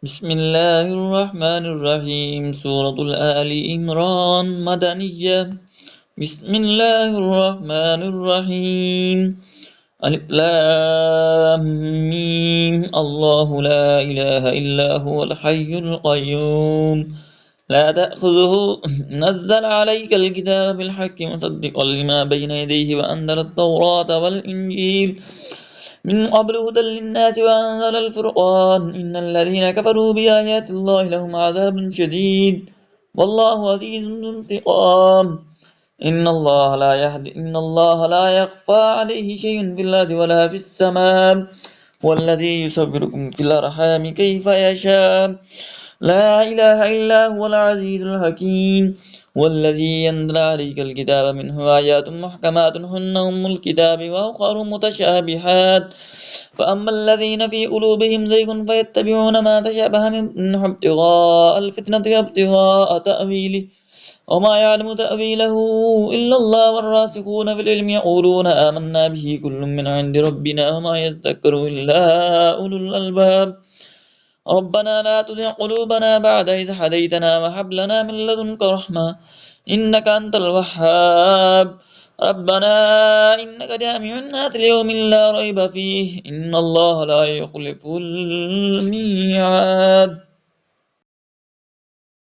بسم الله الرحمن الرحيم سورة آل عمران مدنية. بسم الله الرحمن الرحيم. ألف لام ميم. الله لا إله إلا هو الحي القيوم لا تأخذه نزل عليك الكتاب بالحق مصدقا لما بين يديه وأنزل التوراة والإنجيل من قبل هدى للناس وأنزل الفرقان إن الذين كفروا بآيات الله لهم عذاب شديد والله عزيز ذو انتقام. إن الله لا يخفى عليه شيء في الأرض ولا في السماء والذي يصوركم في الأرحام كيف يشاء لا إله إلا هو العزيز الحكيم. والذي ينزل عليك الكتاب منه آيات محكمات هن أم الكتاب وأخر متشابهات فأما الذين في قلوبهم زيغ فيتبعون ما تشابه منه ابتغاء الفتنة وابتغاء تأويله وما يعلم تأويله إلا الله والراسخون في العلم يقولون آمنا به كل من عند ربنا وما يذكر إلا أولو الألباب. ربنا لا تزغ قلوبنا بعد إذ هديتنا وهب لنا من لدنك رحمة إنك أنت الوهاب. ربنا إنك جامع الناس ليوم لا ريب فيه إن الله لا يخلف الميعاد.